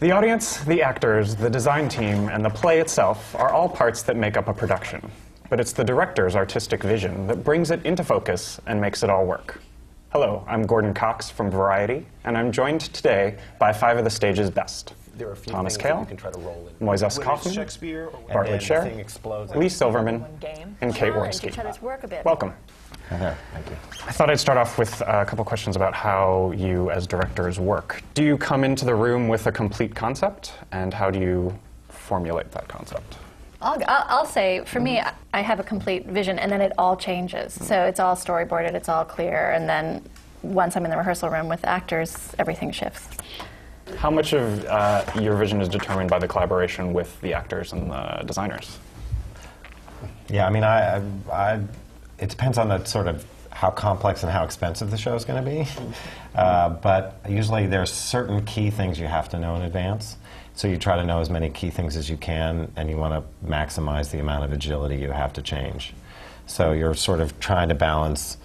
The audience, the actors, the design team, and the play itself are all parts that make up a production. But it's the director's artistic vision that brings it into focus and makes it all work. Hello, I'm Gordon Cox from Variety, and I'm joined today by 5 of the stage's best. There are a few Thomas things Kail, that you can try to roll in. Moises Kaufman, Bartlett Sher, Lee Silverman, and Kate Worski. Welcome. Hi there. Thank you. I thought I'd start off with a couple questions about how you as directors work. Do you come into the room with a complete concept, and how do you formulate that concept? I'll say, for me, I have a complete vision, and then it all changes. So it's all storyboarded, it's all clear, and then once I'm in the rehearsal room with actors, everything shifts. How much of your vision is determined by the collaboration with the actors and the designers? Yeah, I mean, it depends on the sort of how complex and how expensive the show is going to be. But usually there's certain key things you have to know in advance. So you try to know as many key things as you can, and you want to maximize the amount of agility you have to change. So you're sort of trying to balance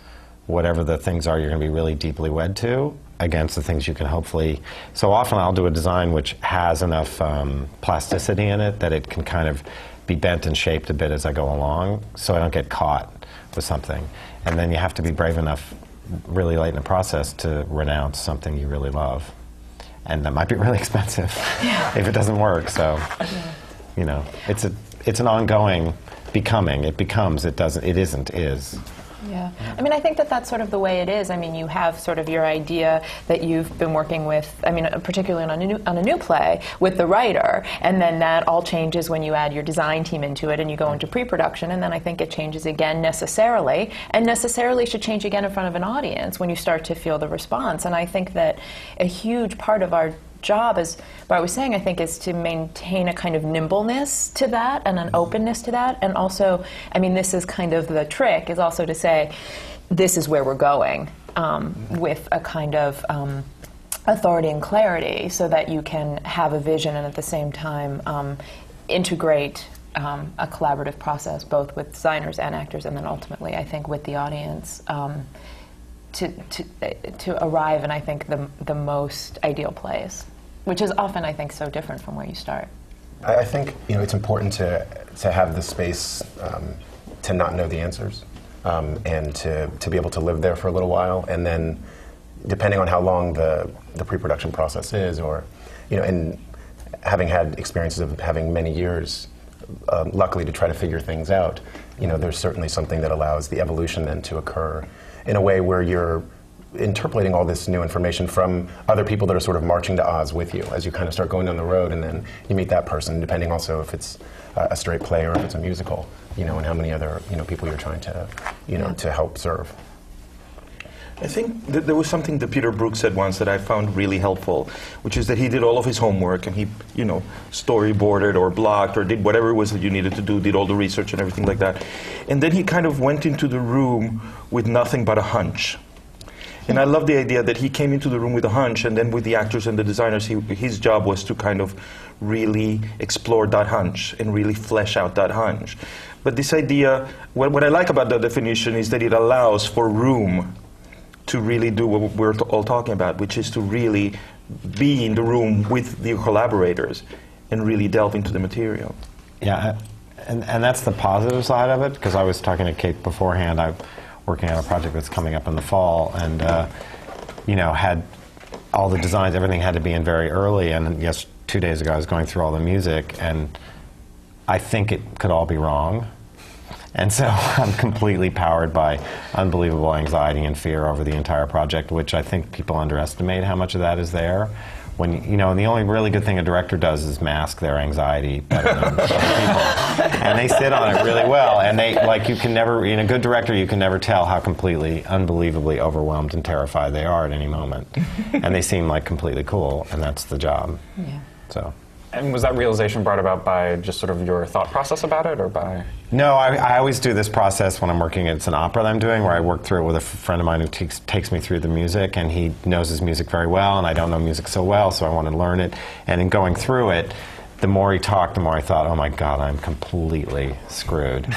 whatever the things are you're going to be really deeply wed to against the things you can hopefully... So often I'll do a design which has enough plasticity in it that it can kind of be bent and shaped a bit as I go along, so I don't get caught with something. And then you have to be brave enough really late in the process to renounce something you really love. And that might be really expensive if it doesn't work. So, you know, it's an ongoing becoming. It becomes, it doesn't, it isn't, is. Yeah. I mean, I think that that's sort of the way it is. I mean, you have sort of your idea that you've been working with, I mean, particularly on a new play, with the writer, and then that all changes when you add your design team into it and you go into pre-production, and then I think it changes again necessarily, and necessarily should change again in front of an audience when you start to feel the response. And I think that a huge part of our job, as Bart was saying, I think, is to maintain a kind of nimbleness to that and an openness to that. And also, I mean, this is kind of the trick, is also to say, this is where we're going, with a kind of authority and clarity, so that you can have a vision and at the same time integrate a collaborative process, both with designers and actors, and then ultimately, I think, with the audience, to arrive in, I think, the most ideal place, which is often, I think, so different from where you start. I think, you know, it's important to have the space to not know the answers, and to be able to live there for a little while, and then, depending on how long the pre-production process is, or, you know, and having had experiences of having many years, luckily, to try to figure things out, you know, there's certainly something that allows the evolution then to occur in a way where you're interpolating all this new information from other people that are sort of marching to Oz with you as you kind of start going down the road, and then you meet that person, depending also if it's a straight play or if it's a musical, you know, and how many other, you know, people you're trying to, you know, to help serve. I think that there was something that Peter Brook said once that I found really helpful, which is that he did all of his homework and he, you know, storyboarded or blocked or did whatever it was that you needed to do, did all the research and everything like that. And then he kind of went into the room with nothing but a hunch. And I love the idea that he came into the room with a hunch, and then with the actors and the designers, his job was to kind of really explore that hunch and really flesh out that hunch. But this idea, what I like about that definition is that it allows for room to really do what we're all talking about, which is to really be in the room with the collaborators and really delve into the material. Yeah, and that's the positive side of it, because I was talking to Kate beforehand. I'm working on a project that's coming up in the fall, and you know, had all the designs, everything had to be in very early, and yes, 2 days ago I was going through all the music, and I think it could all be wrong. And so I'm completely powered by unbelievable anxiety and fear over the entire project, which I think people underestimate how much of that is there. When, you know, and the only really good thing a director does is mask their anxiety better than other people. And they sit on it really well. And they, like, you can never, in a good director, you can never tell how completely, unbelievably overwhelmed and terrified they are at any moment. And they seem like completely cool, and that's the job. Yeah. So. And was that realization brought about by just sort of your thought process about it, or by? No, I always do this process when I'm working. It's an opera that I'm doing, where I work through it with a friend of mine who takes me through the music, and he knows his music very well, and I don't know music so well, so I want to learn it. And in going through it, the more he talked, the more I thought, oh my God, I'm completely screwed.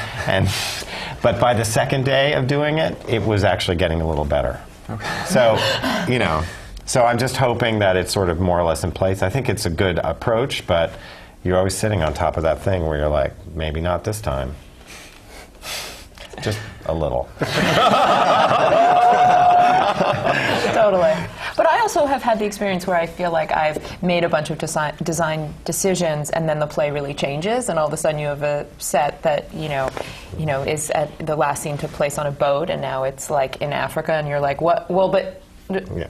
But by the second day of doing it, it was actually getting a little better. Okay. So, you know. So I'm just hoping that it's sort of more or less in place. I think it's a good approach, but you're always sitting on top of that thing where you're like, maybe not this time. Just a little. Totally. But I also have had the experience where I feel like I've made a bunch of design decisions, and then the play really changes, and all of a sudden you have a set that is at the last scene took place on a boat, and now it's like in Africa, and you're like, what? Well, but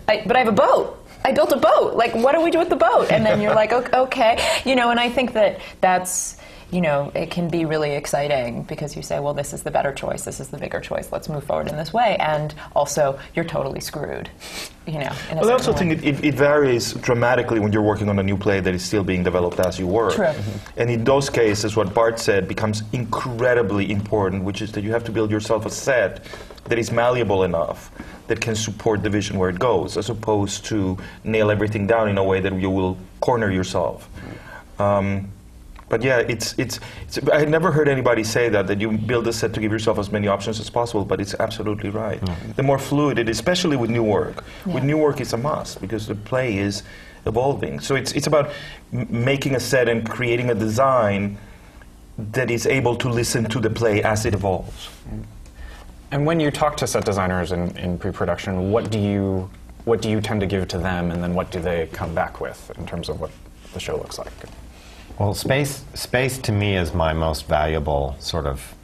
I have a boat. I built a boat. Like, what do we do with the boat? And then you're like, okay, and I think that's. It can be really exciting because you say, well, this is the better choice, this is the bigger choice, let's move forward in this way. And also, you're totally screwed, in a Well, I also certain way. think it varies dramatically when you're working on a new play that is still being developed as you work. True. And in those cases, what Bart said becomes incredibly important, which is that you have to build yourself a set that is malleable enough that can support the vision where it goes, as opposed to nail everything down in a way that you will corner yourself. But yeah, I had never heard anybody say that you build a set to give yourself as many options as possible, but it's absolutely right. The more fluid it is, especially with new work. Yeah. With new work, it's a must, because the play is evolving. So it's about making a set and creating a design that is able to listen to the play as it evolves. And when you talk to set designers in pre-production, what do you tend to give to them, and then what do they come back with in terms of what the show looks like? Well, space to me is my most valuable sort of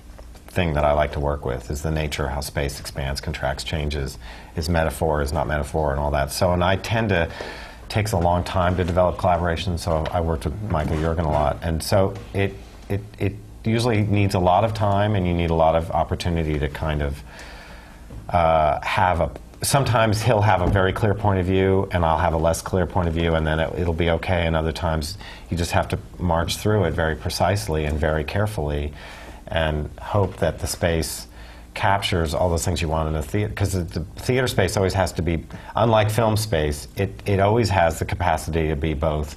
thing that I like to work with, is the nature, how space expands, contracts, changes, is metaphor, is not metaphor, and all that. So, and I tend to, takes a long time to develop collaboration, so I worked with Michael Jurgen a lot. And so it usually needs a lot of time, and you need a lot of opportunity to kind of have a, sometimes he'll have a very clear point of view, and I'll have a less clear point of view, and then it'll be okay. And other times, you just have to march through it very precisely and very carefully, and hope that the space captures all those things you want in a theater. Because the theater space always has to be, unlike film space, it always has the capacity to be both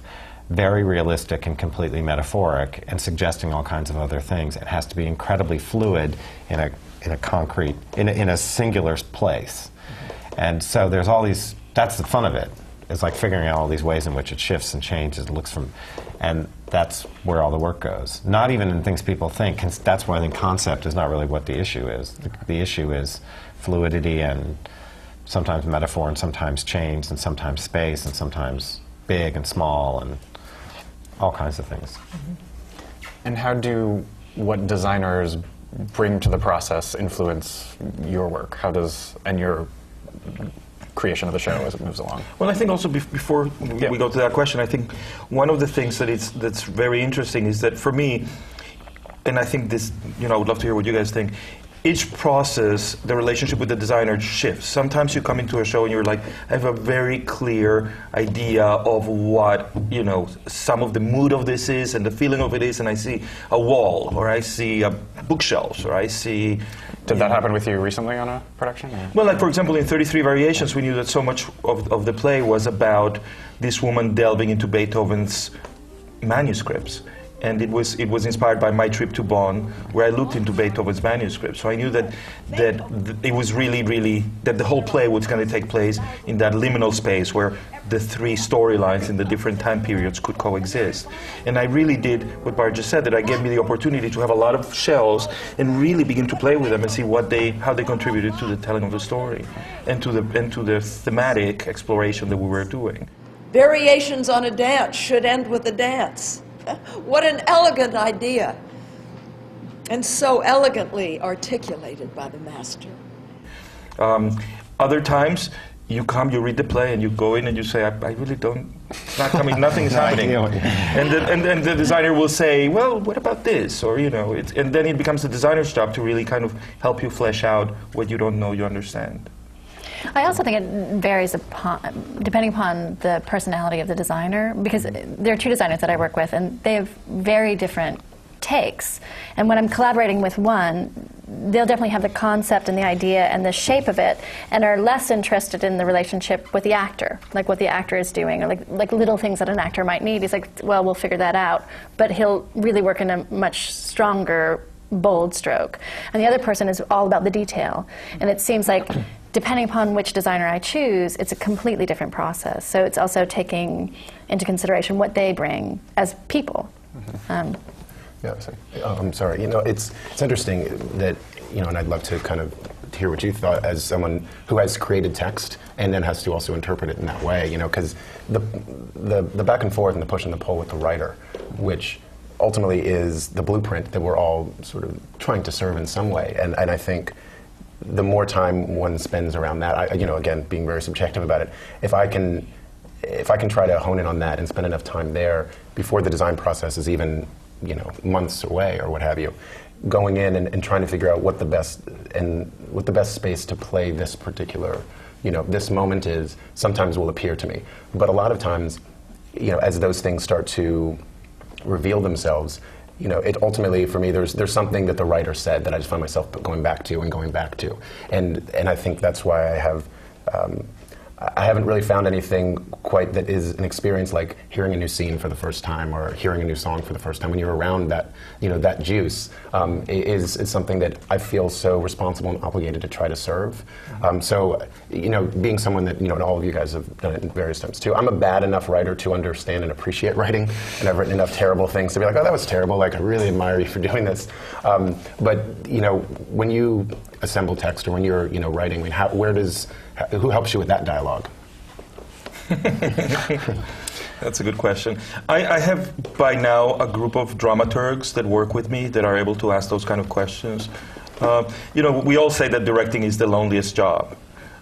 very realistic and completely metaphoric, and suggesting all kinds of other things. It has to be incredibly fluid in a concrete, in a singular place. And so there's all these, that's the fun of it. It's like figuring out all these ways in which it shifts and changes, it looks from, and that's where all the work goes. Not even in things people think, that's why I think concept is not really what the issue is. The issue is fluidity, and sometimes metaphor, and sometimes change, and sometimes space, and sometimes big and small, and all kinds of things. And how do what designers bring to the process influence your work? How does, and your creation of the show as it moves along? Well, I think also before we go to that question, I think one of the things that's very interesting is that for me, and I think this, I would love to hear what you guys think, each process, the relationship with the designer shifts. Sometimes you come into a show and you're like, I have a very clear idea of what, some of the mood of this is and the feeling of it is, and I see a wall, or I see a bookshelves, or I see... Did that happen with you recently on a production? Or? Well, like for example, in 33 Variations, we knew that so much of the play was about this woman delving into Beethoven's manuscripts. And it was inspired by my trip to Bonn, where I looked into Beethoven's manuscript. So I knew that it was really, that the whole play was going to take place in that liminal space where the three storylines in the different time periods could coexist. And I really did what Bart just said, that I gave me the opportunity to have a lot of shells and really begin to play with them and see how they contributed to the telling of the story and to the thematic exploration that we were doing. Variations on a dance should end with a dance. What an elegant idea, and so elegantly articulated by the master. Other times, you come, you read the play, and you go in and you say, I really don't, it's not coming, nothing is happening. And then the designer will say, well, what about this? Or, and then it becomes the designer's job to really kind of help you flesh out what you don't know you understand. I also think it varies depending upon the personality of the designer, because there are two designers that I work with, and they have very different takes. And when I'm collaborating with one, they'll definitely have the concept and the idea and the shape of it, and are less interested in the relationship with the actor, like what the actor is doing, or like little things that an actor might need. He's like, well, we'll figure that out. But he'll really work in a much stronger, bold stroke. And the other person is all about the detail. And it seems like depending upon which designer I choose, it's a completely different process. So it's also taking into consideration what they bring as people. Yeah, I'm sorry. It's interesting that, and I'd love to kind of hear what you thought as someone who has created text and then has to also interpret it in that way, because the back and forth and the push and the pull with the writer, which ultimately is the blueprint that we're all sort of trying to serve in some way. And I think the more time one spends around that, again, being very subjective about it, if I can try to hone in on that and spend enough time there before the design process is even, months away or what have you, going in and trying to figure out what the best space to play this particular, this moment is, sometimes will appear to me. But a lot of times, as those things start to reveal themselves, it ultimately, for me, there's something that the writer said that I just find myself going back to, and I think that's why I haven't really found anything quite that is an experience like hearing a new scene for the first time or hearing a new song for the first time. When you're around that, that juice is something that I feel so responsible and obligated to try to serve. So, being someone that, and all of you guys have done it in various times too, I'm a bad enough writer to understand and appreciate writing, and I've written enough terrible things to be like, oh, that was terrible, like, I really admire you for doing this. But, when you assemble text or when you're, writing, I mean, who helps you with that dialogue? That's a good question. I have by now a group of dramaturgs that work with me that are able to ask those kind of questions. We all say that directing is the loneliest job.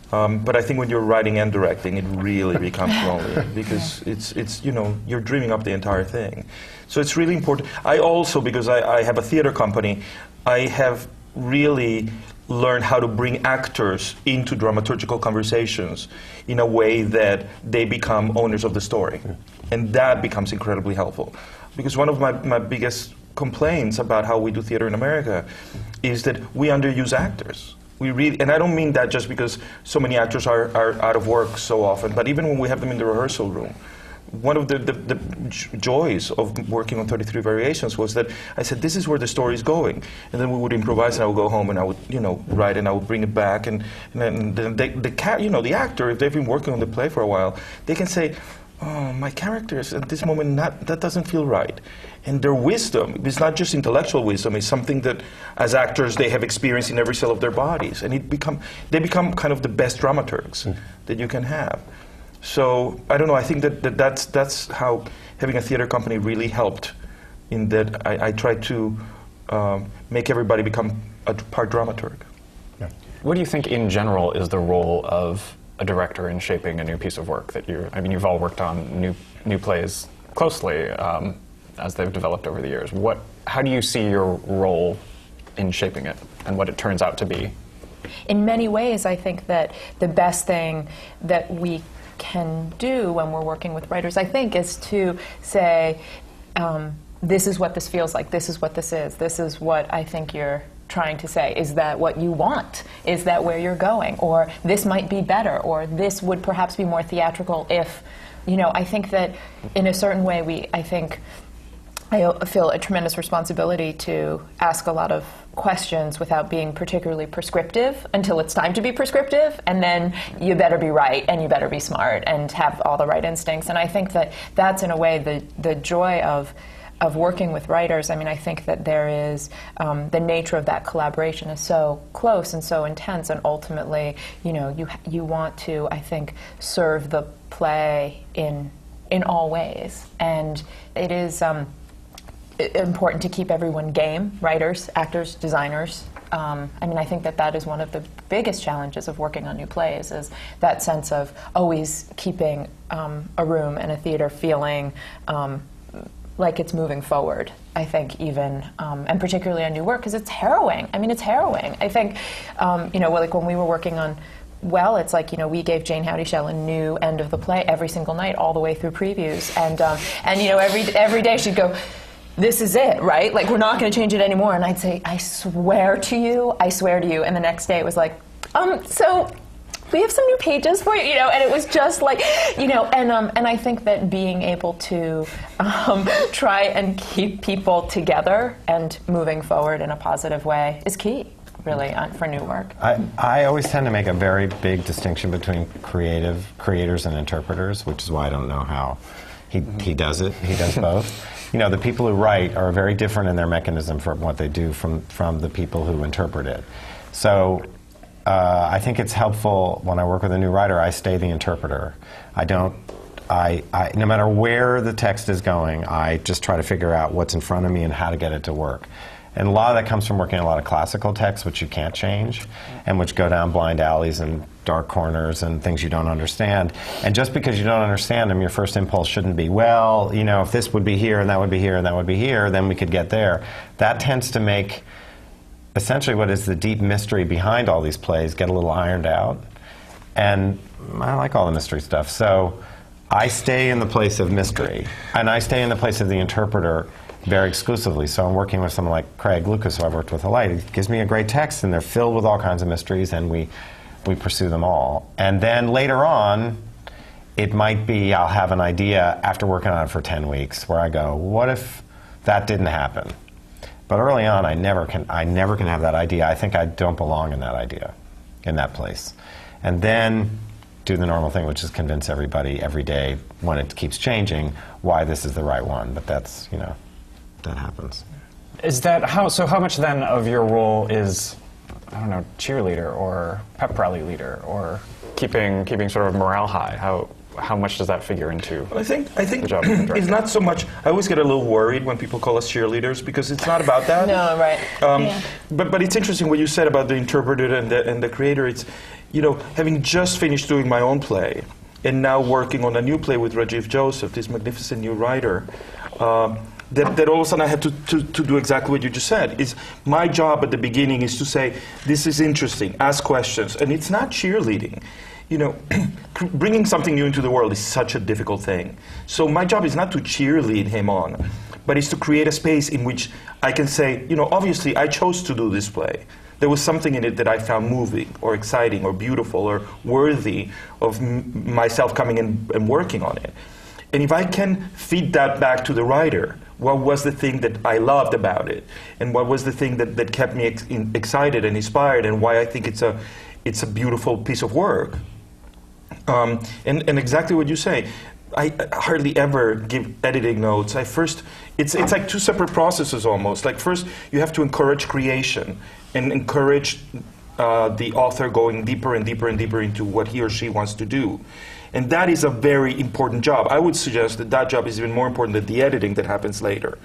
But I think when you're writing and directing, it really becomes lonely because it's you're dreaming up the entire thing. So it's really important. I also, because I have a theater company, I have really learn how to bring actors into dramaturgical conversations in a way that they become owners of the story. And that becomes incredibly helpful. Because one of my biggest complaints about how we do theater in America is that we underuse actors. And I don't mean that just because so many actors are out of work so often, but even when we have them in the rehearsal room. One of the joys of working on 33 Variations was that I said, this is where the story is going. And then we would improvise, and I would go home and I would, write, and I would bring it back. And then the actor, if they've been working on the play for a while, they can say, oh, my characters at this moment, that doesn't feel right. And their wisdom, it's not just intellectual wisdom, it's something that as actors they have experienced in every cell of their bodies. And they become kind of the best dramaturgs that you can have. So, I don't know, I think that's how having a theater company really helped, in that I try to make everybody become a part dramaturg. Yeah. What do you think in general is the role of a director in shaping a new piece of work that you've all worked on new plays closely as they've developed over the years. How do you see your role in shaping it and what it turns out to be? In many ways, I think that the best thing that we can do when we're working with writers, I think, is to say, this is what this feels like, this is what this is what I think you're trying to say. Is that what you want? Is that where you're going? Or this might be better, or this would perhaps be more theatrical if, I think that in a certain way I feel a tremendous responsibility to ask a lot of questions without being particularly prescriptive until it's time to be prescriptive, and then you better be right and you better be smart and have all the right instincts. And I think that that's in a way the joy of working with writers. I mean, I think that there is the nature of that collaboration is so close and so intense, and ultimately, you want to, I think, serve the play in all ways, and it is important to keep everyone game, writers, actors, designers. I think that is one of the biggest challenges of working on new plays, is that sense of always keeping a room and a theater feeling like it's moving forward, I think, even, and particularly on new work, because it's harrowing. It's harrowing. I think, like when we were working on it's like, we gave Jane Howdyshell a new end of the play every single night, all the way through previews. And every day she'd go, this is it, right? Like, we're not going to change it anymore. And I'd say, I swear to you. And the next day it was like, so we have some new pages for you, and it was just like, and I think that being able to try and keep people together and moving forward in a positive way is key. really, for new work. I always tend to make a very big distinction between creators and interpreters, which is why I don't know how he does it. He does both. You know, the people who write are very different in their mechanism for what they do from the people who interpret it. So I think it's helpful when I work with a new writer, I stay the interpreter. No matter where the text is going, I just try to figure out what's in front of me and how to get it to work. And a lot of that comes from working a lot of classical texts, which you can't change, and which go down blind alleys and dark corners and things you don't understand. And just because you don't understand them, your first impulse shouldn't be, well, you know, if this would be here and that would be here and that would be here, then we could get there. That tends to make essentially what is the deep mystery behind all these plays get a little ironed out. And I like all the mystery stuff. So I stay in the place of mystery, and I stay in the place of the interpreter very exclusively. So I'm working with someone like Craig Lucas, who I've worked with a lot. He gives me a great text, and they're filled with all kinds of mysteries, and we pursue them all. And then later on, it might be I'll have an idea after working on it for 10 weeks where I go, what if that didn't happen? But early on, I never can have that idea. I think I don't belong in that idea, in that place. And then do the normal thing, which is convince everybody every day when it keeps changing why this is the right one. But that's, you know, that happens. Is that how much then of your role is, I don't know, cheerleader or pep rally leader or keeping sort of morale high? How much does that figure into I think the job of the director? it's not so much. I always get a little worried when people call us cheerleaders because it's not about that. No, right. Yeah. But it's interesting what you said about the interpreter and the creator. It's, you know, having just finished doing my own play and now working on a new play with Rajiv Joseph, this magnificent new writer. That all of a sudden I had to do exactly what you just said. Is my job at the beginning is to say, this is interesting, ask questions, and it's not cheerleading. You know, bringing something new into the world is such a difficult thing. So my job is not to cheerlead him on, but it's to create a space in which I can say, you know, obviously I chose to do this play. There was something in it that I found moving or exciting or beautiful or worthy of myself coming in and working on it. And if I can feed that back to the writer, what was the thing that I loved about it? And what was the thing that kept me excited and inspired, and why I think it's a beautiful piece of work? And exactly what you say. I hardly ever give editing notes. It's like two separate processes almost. Like first, you have to encourage creation and encourage the author going deeper and deeper and deeper into what he or she wants to do. And that is a very important job. I would suggest that job is even more important than the editing that happens later.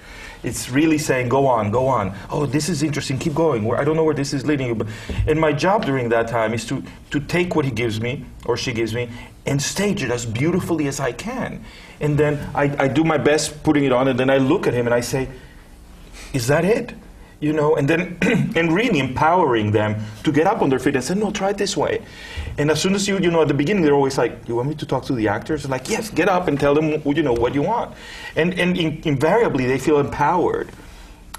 It's really saying, go on, go on. Oh, this is interesting, keep going. I don't know where this is leading you. And my job during that time is to take what he gives me, or she gives me, and stage it as beautifully as I can. And then I do my best putting it on, and then I look at him and I say, is that it? You know, and then and really empowering them to get up on their feet and say, no, try it this way. And as soon as you know, at the beginning, they're always like, you want me to talk to the actors? And like, yes, get up and tell them, you know, what you want. And invariably, they feel empowered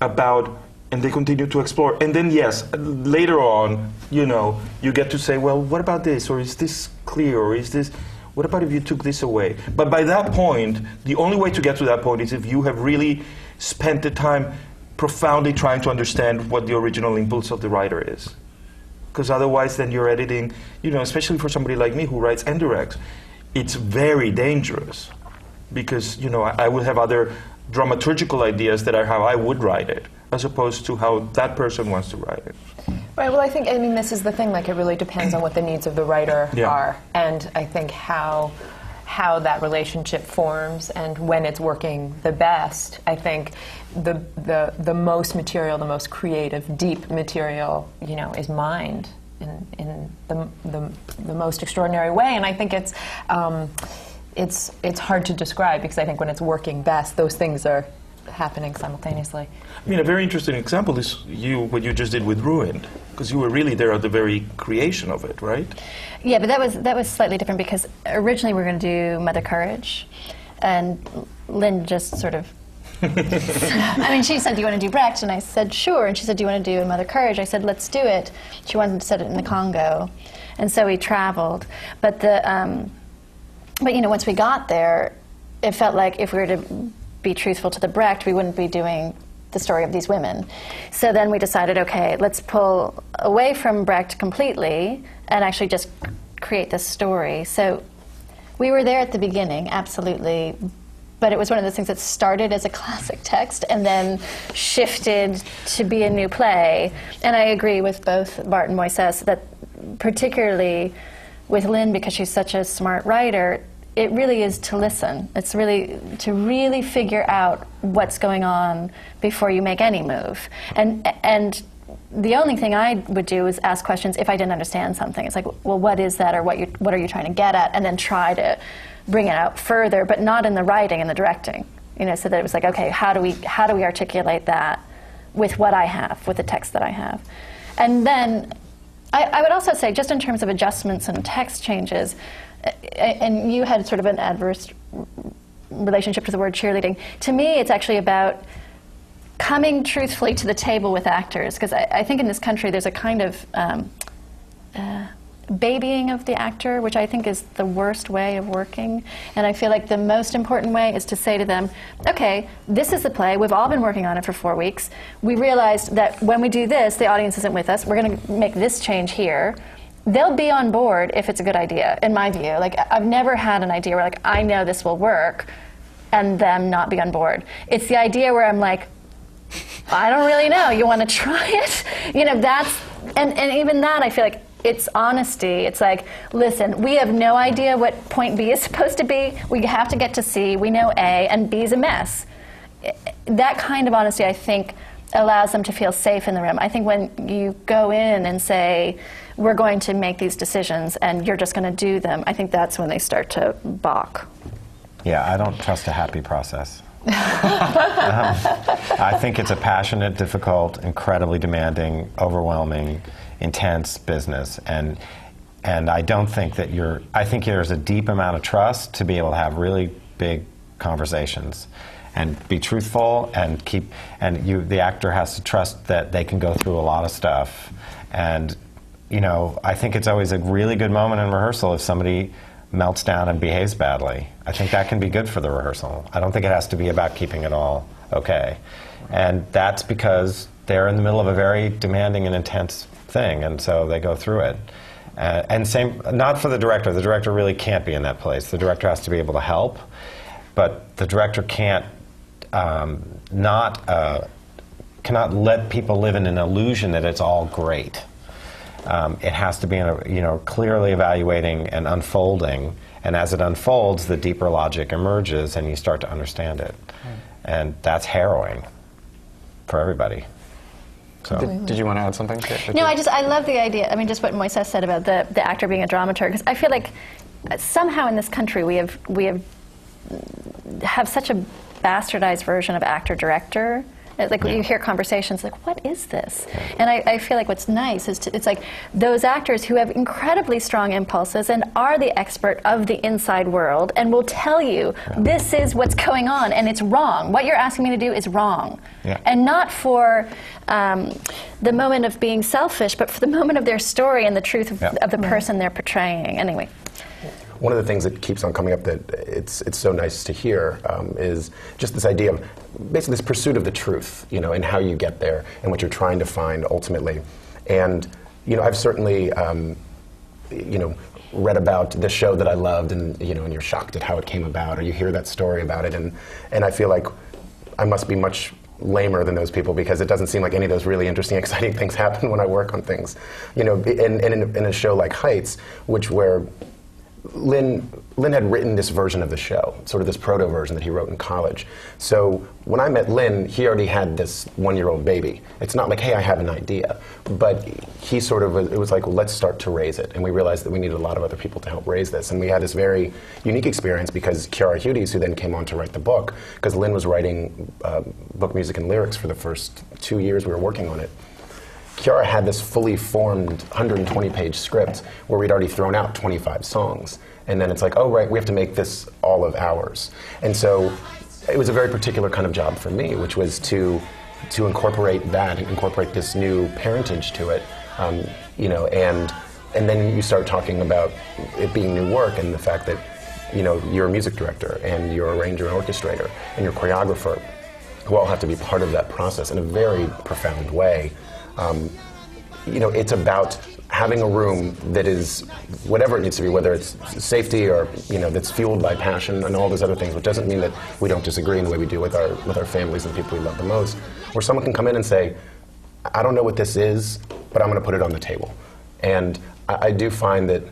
about, and they continue to explore. And then, yes, later on, you know, you get to say, well, what about this? Or is this clear? Or is this, what about if you took this away? But by that point, the only way to get to that point is if you have really spent the time profoundly trying to understand what the original impulse of the writer is. Because otherwise then you're editing, you know, especially for somebody like me who writes and directs, it's very dangerous. Because, you know, I will have other dramaturgical ideas that are how I would write it, as opposed to how that person wants to write it. Right, well, I mean, this is the thing, like, it really depends on what the needs of the writer are. And I think how that relationship forms and when it's working the best. I think the most material, the most creative, deep material, you know, is mined in the most extraordinary way. And I think it's hard to describe, because I think when it's working best, those things are happening simultaneously. I mean, a very interesting example is what you just did with Ruined, because you were really there at the very creation of it, right? Yeah, but that was slightly different, because originally we were going to do Mother Courage, and Lynn just sort of I mean, she said, do you want to do Brecht? And I said, sure. And she said, do you want to do Mother Courage? I said, let's do it. She wanted to set it in the Congo. And so we traveled. But you know, once we got there, it felt like if we were to be truthful to the Brecht, we wouldn't be doing the story of these women. So then we decided, okay, let's pull away from Brecht completely and actually just create this story. So we were there at the beginning, absolutely, but it was one of those things that started as a classic text and then shifted to be a new play. And I agree with both Bart and Moises that particularly with Lynn, because she's such a smart writer, it really is to listen. It's really to really figure out what's going on before you make any move. And the only thing I would do is ask questions if I didn't understand something. It's like, well, what is that, or what are you trying to get at, and then try to bring it out further, but not in the writing and the directing. You know, so that it was like, okay, how do we articulate that with what I have, with the text that I have, and then I would also say, just in terms of adjustments and text changes. And you had sort of an adverse relationship to the word cheerleading. To me, it's actually about coming truthfully to the table with actors, because I think in this country there's a kind of babying of the actor, which I think is the worst way of working. And I feel like the most important way is to say to them, okay, this is the play. We've all been working on it for 4 weeks. We realized that when we do this, the audience isn't with us. We're going to make this change here. They'll be on board if it's a good idea, in my view. Like, I've never had an idea where, like, I know this will work, and them not be on board. It's the idea where I'm like, I don't really know. You want to try it? You know, that's, and even that, I feel like it's honesty. It's like, listen, we have no idea what point B is supposed to be. We have to get to C. We know A, and B is a mess. That kind of honesty, I think, allows them to feel safe in the room. I think when you go in and say, we're going to make these decisions and you're just going to do them, I think that's when they start to balk. Yeah, I don't trust a happy process. I think it's a passionate, difficult, incredibly demanding, overwhelming, intense business, and I don't think that I think there's a deep amount of trust to be able to have really big conversations and be truthful, and the actor has to trust that they can go through a lot of stuff. And you know, I think it's always a really good moment in rehearsal if somebody melts down and behaves badly. I think that can be good for the rehearsal. I don't think it has to be about keeping it all okay. And that's because they're in the middle of a very demanding and intense thing, and so they go through it. And same, not for the director. The director really can't be in that place. The director has to be able to help, but the director can't cannot let people live in an illusion that it's all great. It has to be, clearly evaluating and unfolding, and as it unfolds, the deeper logic emerges, and you start to understand it, and that's harrowing for everybody. So. Did you want to add something? No, I love the idea. I mean, just what Moises said about the actor being a dramaturg, because I feel like somehow in this country we have such a bastardized version of actor-director. Like, you hear conversations like, what is this? And I feel like what's nice is it's like those actors who have incredibly strong impulses and are the expert of the inside world and will tell you, this is what's going on and it's wrong. What you're asking me to do is wrong. Yeah. And not for the moment of being selfish, but for the moment of their story and the truth of the person they're portraying. Anyway. One of the things that keeps on coming up that it's so nice to hear is just this idea of basically this pursuit of the truth, and how you get there and what you're trying to find ultimately. And I've certainly read about the show that I loved, and and you're shocked at how it came about, or you hear that story about it, and I feel like I must be much lamer than those people, because it doesn't seem like any of those really interesting, exciting things happen when I work on things. In a show like Heights, where Lynn had written this version of the show, sort of this proto version that he wrote in college. So when I met Lynn, he already had this 1-year-old baby. It's not like, hey, I have an idea. But he it was like, well, let's start to raise it. And we realized that we needed a lot of other people to help raise this. And we had this very unique experience because Chiara Hudes, who then came on to write the book, because Lynn was writing book music and lyrics for the first 2 years we were working on it. Chiara had this fully formed 120-page script where we'd already thrown out 25 songs. And then it's like, oh, right, we have to make this all of ours. And so it was a very particular kind of job for me, which was to incorporate that, incorporate this new parentage to it, and then you start talking about it being new work and the fact that, you're a music director and you're a arranger and orchestrator and you're a choreographer. who all have to be part of that process in a very profound way. You know, it's about having a room that is whatever it needs to be, whether it's safety or, you know, that's fueled by passion and all those other things, which doesn't mean that we don't disagree in the way we do with our families and the people we love the most, where someone can come in and say, I don't know what this is, but I'm going to put it on the table. And I do find that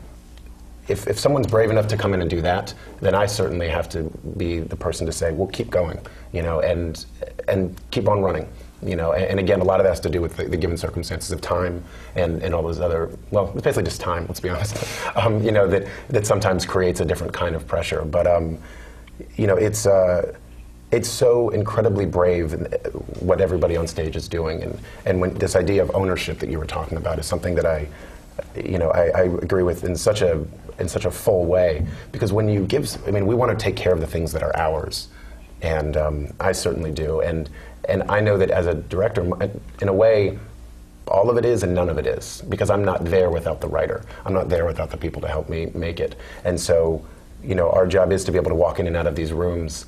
if someone's brave enough to come in and do that, then I certainly have to be the person to say, well, keep going, you know, and keep on running. You know, and again, a lot of that has to do with the given circumstances of time and all those other, well, it's basically just time, let's be honest, you know, that sometimes creates a different kind of pressure. But, you know, it's so incredibly brave in what everybody on stage is doing. And when this idea of ownership that you were talking about is something that I agree with in such a full way. Because when you give, I mean, we want to take care of the things that are ours. And I certainly do. And I know that as a director, in a way, all of it is and none of it is, because I'm not there without the writer. I'm not there without the people to help me make it. And so, you know, our job is to be able to walk in and out of these rooms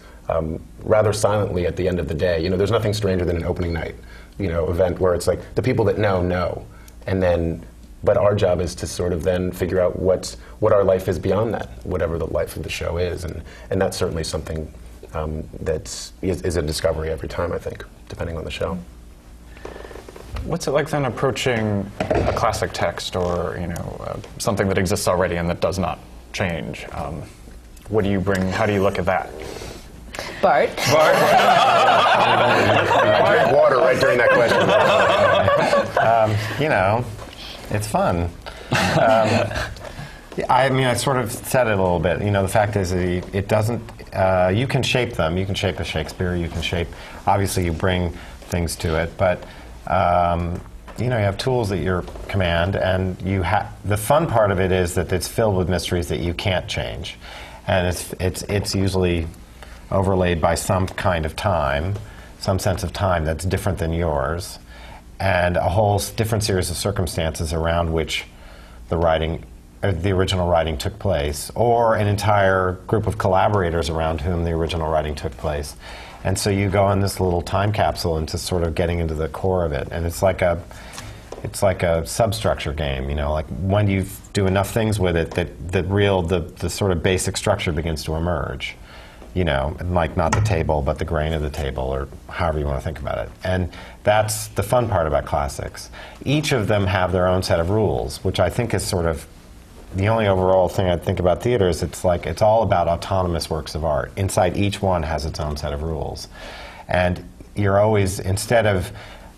rather silently at the end of the day. You know, there's nothing stranger than an opening night, you know, event where it's like the people that know. And then, but our job is to sort of then figure out what our life is beyond that, whatever the life of the show is. And that's certainly something that is a discovery every time, I think, depending on the show. What's it like then approaching a classic text or, you know, something that exists already and that does not change? What do you bring? How do you look at that? Bart? I drank water right during that question. You know, it's fun. I mean, I sort of said it a little bit. You know, the fact is, it doesn't. You can shape them. You can shape a Shakespeare. You can shape. Obviously, you bring things to it, but you know, you have tools at your command, and the fun part of it is that it's filled with mysteries that you can't change, and it's usually overlaid by some kind of time, some sense of time that's different than yours, and a whole different series of circumstances around which the original writing took place, or an entire group of collaborators around whom the original writing took place. And so you go in this little time capsule into sort of getting into the core of it, and it's like a substructure game, you know, like when you do enough things with it the sort of basic structure begins to emerge, you know, like not the table, but the grain of the table, or however you want to think about it. And that's the fun part about classics. Each of them have their own set of rules, which I think is sort of the only overall thing I think about theater is it's all about autonomous works of art. Inside each one has its own set of rules. And you're always, instead of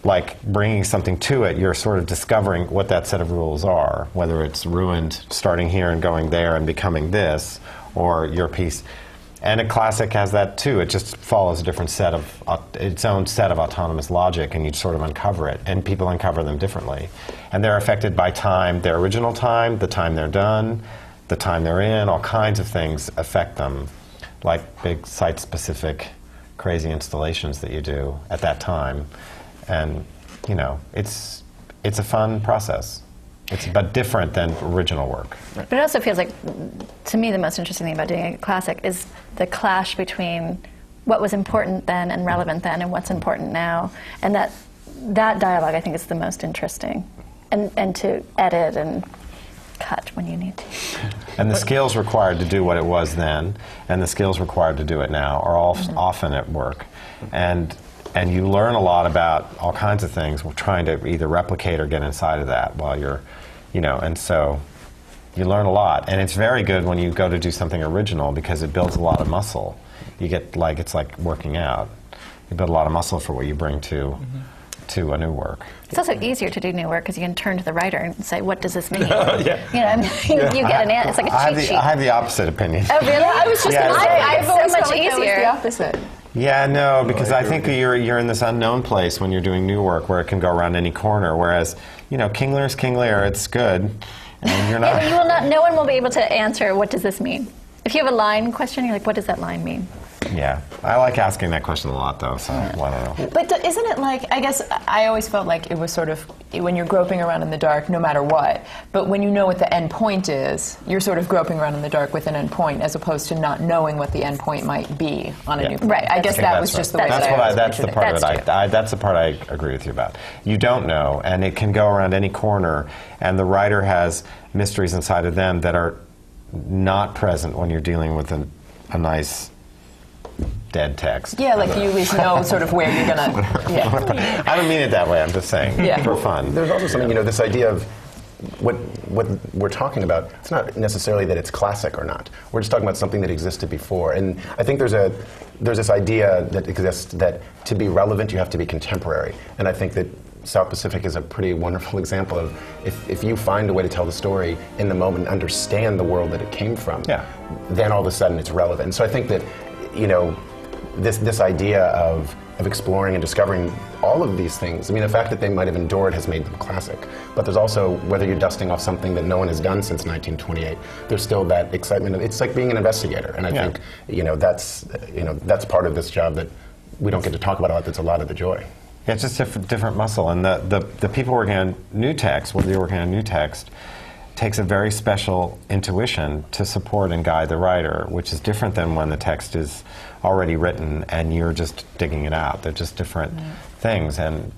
like bringing something to it, you're sort of discovering what that set of rules are, whether it's ruined starting here and going there and becoming this, or your piece. And a classic has that too. It just follows a different set of, its own set of autonomous logic, and you sort of uncover it, and people uncover them differently. And they're affected by time, their original time, the time they're done, the time they're in, all kinds of things affect them, like big site-specific crazy installations that you do at that time. And, you know, it's a fun process. It's but different than original work. But it also feels like, to me, the most interesting thing about doing a classic is the clash between what was important then and relevant then and what's important now. And that dialogue, I think, is the most interesting. And to edit and cut when you need to. And the skills required to do what it was then and the skills required to do it now are all often at work. And you learn a lot about all kinds of things. We're trying to either replicate or get inside of that while you're, you know, and so you learn a lot. And it's very good when you go to do something original because it builds a lot of muscle. You get like, it's like working out. You build a lot of muscle for what you bring to a new work. It's also easier to do new work because you can turn to the writer and say, what does this mean? Yeah. You know, I mean, you get an answer. It's like a cheat sheet. I have the opposite opinion. Oh, really? I was just Yeah. going to say, I've it's always so much felt like that was easier. the opposite. Yeah, no, because I think you're in this unknown place when you're doing new work where it can go around any corner, whereas, you know, King Lear's King Lear, it's good, and you're Yeah, not... but no one will be able to answer, what does this mean? If you have a line question, you're like, what does that line mean? Yeah, I like asking that question a lot, though. So I don't know. But isn't it like, I guess I always felt like it was sort of, when you're groping around in the dark, no matter what, but when you know what the end point is, you're sort of groping around in the dark with an end point, as opposed to not knowing what the end point might be on a new play. Right. I guess that was just the way that's the part of it. That's the part I agree with you about. You don't know, and it can go around any corner, and the writer has mysteries inside of them that are not present when you're dealing with a nice dead text. Yeah, like you at least know sort of where you're gonna. Yeah. I don't mean it that way. I'm just saying for fun. There's also something, this idea of what we're talking about. It's not necessarily that it's classic or not. We're just talking about something that existed before. And I think there's this idea that exists that to be relevant, you have to be contemporary. And I think that South Pacific is a pretty wonderful example of if you find a way to tell the story in the moment and understand the world that it came from, then all of a sudden it's relevant. And so I think that, this idea of exploring and discovering all of these things, I mean, the fact that they might have endured has made them classic. But there's also, whether you're dusting off something that no one has done since 1928, there's still that excitement. It's like being an investigator. And I think, that's part of this job that we don't get to talk about a lot. That's a lot of the joy. Yeah, it's just different muscle. And the people working on new text, whether you're working on new text, takes a very special intuition to support and guide the writer, which is different than when the text is already written and you're just digging it out. They're just different things and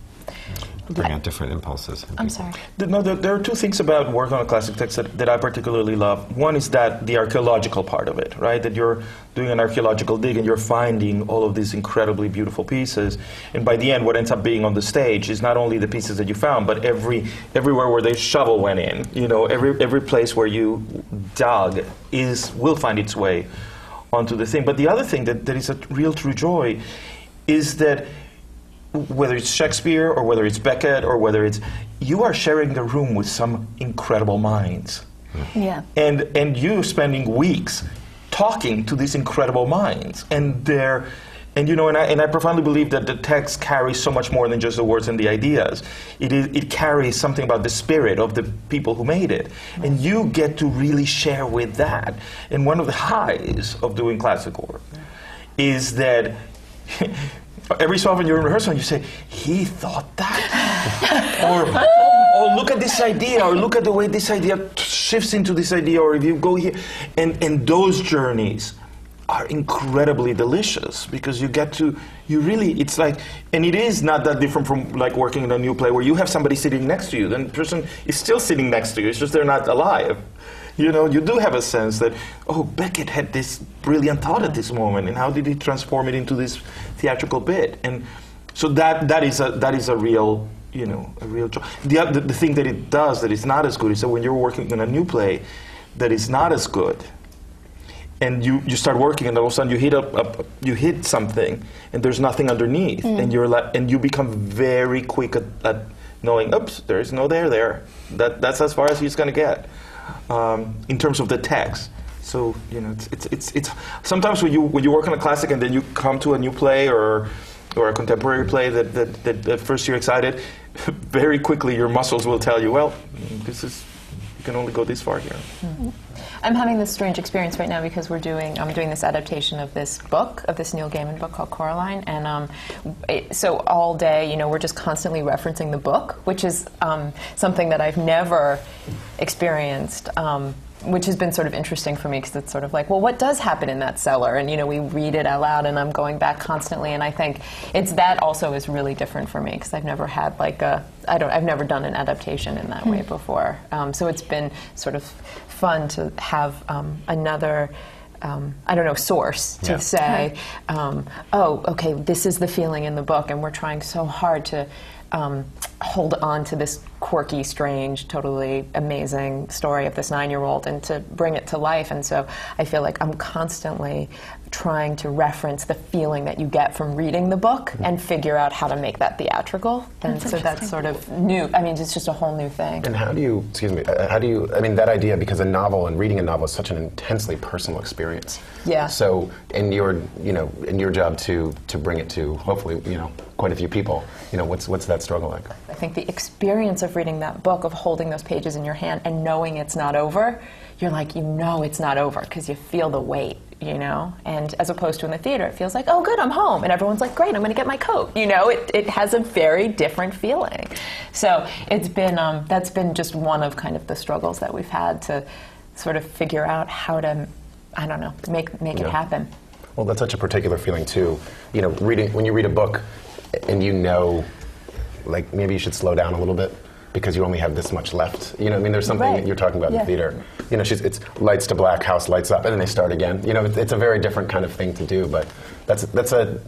bring out different impulses. I'm sorry. No, there are two things about work on a classic text that I particularly love. One is that the archaeological part of it, right? That you're doing an archaeological dig and you're finding all of these incredibly beautiful pieces. And by the end, what ends up being on the stage is not only the pieces that you found, but everywhere where the shovel went in. Every place where you dug will find its way onto the thing. But the other thing that is a real true joy is that whether it's Shakespeare or whether it's Beckett or whether you are sharing the room with some incredible minds. Yeah. And you spending weeks talking to these incredible minds. And I profoundly believe that the text carries so much more than just the words and the ideas. It carries something about the spirit of the people who made it. And you get to really share with that. And one of the highs of doing classic work is that every so often you're in rehearsal and you say, he thought that. or look at this idea, or look at the way this idea shifts into this idea, or if you go here. And those journeys are incredibly delicious because it's like, and it is not that different from like working in a new play where you have somebody sitting next to you, then the person is still sitting next to you, it's just they're not alive. You do have a sense that, Beckett had this brilliant thought at this moment, and how did he transform it into this theatrical bit? And so that is a real, a real joy. The thing that it does that is not as good is that when you're working on a new play that is not as good, and you start working, and all of a sudden you hit something, and there's nothing underneath, and you become very quick at knowing, oops, there is no there. That's as far as he's going to get. In terms of the text, so it's sometimes when you work on a classic and then you come to a new play or a contemporary play that at first you're excited, very quickly your muscles will tell you, well, you can only go this far here. Mm-hmm. I'm having this strange experience right now because I'm doing this adaptation of this book, of this Neil Gaiman book called Coraline, and so all day, we're just constantly referencing the book, which is something that I've never experienced, which has been sort of interesting for me because it's sort of like, well, what does happen in that cellar? And we read it out loud, and I'm going back constantly, and I think that also is really different for me because I've never had I've never done an adaptation in that way before. So it's been sort of fun to have another source to say, okay, this is the feeling in the book, and we're trying so hard to hold on to this quirky, strange, totally amazing story of this 9-year-old and to bring it to life. And so I feel like I'm constantly trying to reference the feeling that you get from reading the book and figure out how to make that theatrical. And so that's sort of new. I mean, it's just a whole new thing. And how do you, that idea, because a novel and reading a novel is such an intensely personal experience. Yeah. So in your job to bring it to, hopefully, quite a few people, what's that struggle like? I think the experience of reading that book, of holding those pages in your hand and knowing it's not over, you're like, it's not over because you feel the weight. you know, and as opposed to in the theater, it feels like, oh, good, I'm home, and everyone's like, great, I'm going to get my coat, you know. It has a very different feeling. So it's been that's been just one of kind of the struggles that we've had to sort of figure out how to, I don't know, make it happen. Well, that's such a particular feeling too. You know, when you read a book, and you know, like maybe you should slow down a little bit because you only have this much left. You know, I mean, there's something that you're talking about in the theater. You know, it's lights to black, house lights up, and then they start again. You know, it's a very different kind of thing to do, but that's a,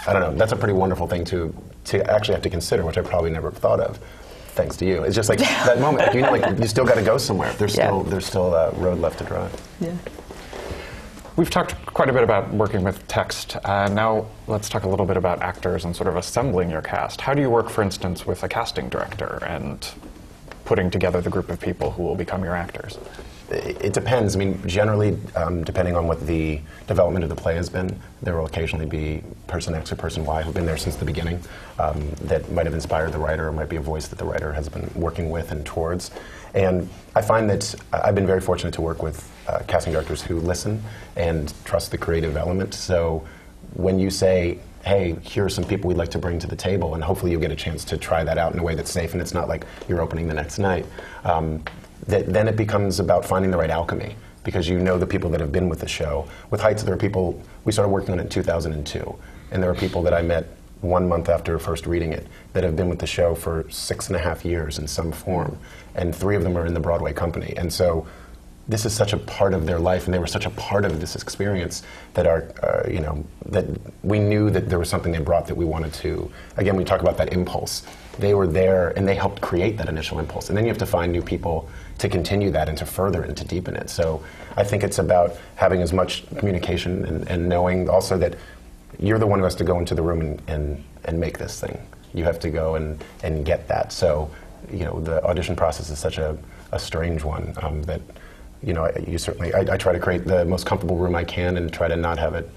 I don't know, that's a pretty wonderful thing to actually have to consider, which I probably never thought of. Thanks to you. It's just like that moment, like, you know, like you still got to go somewhere. There's still a road left to drive. Yeah. We've talked quite a bit about working with text. Now let's talk a little bit about actors and sort of assembling your cast. How do you work, for instance, with a casting director and putting together the group of people who will become your actors? It depends. I mean, generally, depending on what the development of the play has been, there will occasionally be person X or person Y who've been there since the beginning that might have inspired the writer or might be a voice that the writer has been working with and towards. And I find that I've been very fortunate to work with casting directors who listen and trust the creative element. So when you say, hey, here are some people we'd like to bring to the table, and hopefully you'll get a chance to try that out in a way that's safe and it's not like you're opening the next night, then it becomes about finding the right alchemy, because you know the people that have been with the show. With Heights, there are people, we started working on it in 2002, and there are people that I met 1 month after first reading it that have been with the show for 6.5 years in some form, and 3 of them are in the Broadway company. And so this is such a part of their life, and they were such a part of this experience that you know, that we knew that there was something they brought that we wanted to. Again, we talk about that impulse. They were there, and they helped create that initial impulse. And then you have to find new people to continue that and to further and to deepen it. So I think it's about having as much communication and knowing also that you're the one who has to go into the room and make this thing. You have to go and get that. So, you know, the audition process is such a strange one that, you know, I try to create the most comfortable room I can and try to not have it,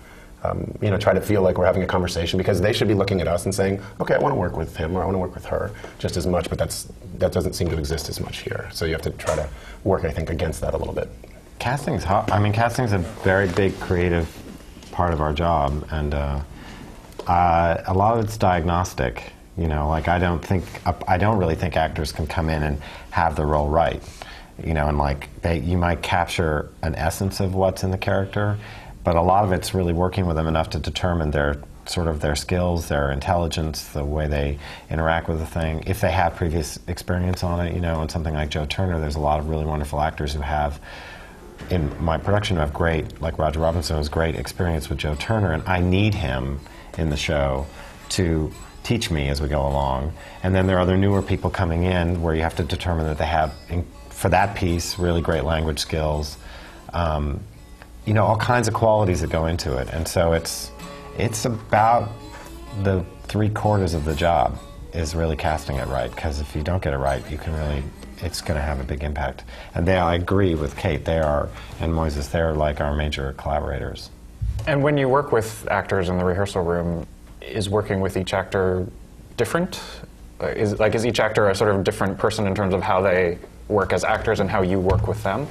you know, try to feel like we're having a conversation, because they should be looking at us and saying, okay, I want to work with him or I want to work with her just as much, but that doesn't seem to exist as much here. So you have to try to work, I think, against that a little bit. Casting's hard. I mean, casting's a very big creative part of our job, and a lot of it's diagnostic. You know, like I don't really think actors can come in and have the role right. You know, and like you might capture an essence of what's in the character, but a lot of it's really working with them enough to determine their skills, their intelligence, the way they interact with the thing. If they have previous experience on it, you know, and something like Joe Turner, there's a lot of really wonderful actors who have, in my production, who have great, like Roger Robinson has great experience with Joe Turner, and I need him in the show to teach me as we go along. And then there are other newer people coming in where you have to determine that they have, for that piece, really great language skills, you know, all kinds of qualities that go into it. And so it's about the 3/4 of the job is really casting it right, because if you don't get it right, it's going to have a big impact. And I agree with Kate, and Moises, they're like our major collaborators. And when you work with actors in the rehearsal room, is working with each actor different? Is each actor a sort of different person in terms of how they work as actors and how you work with them?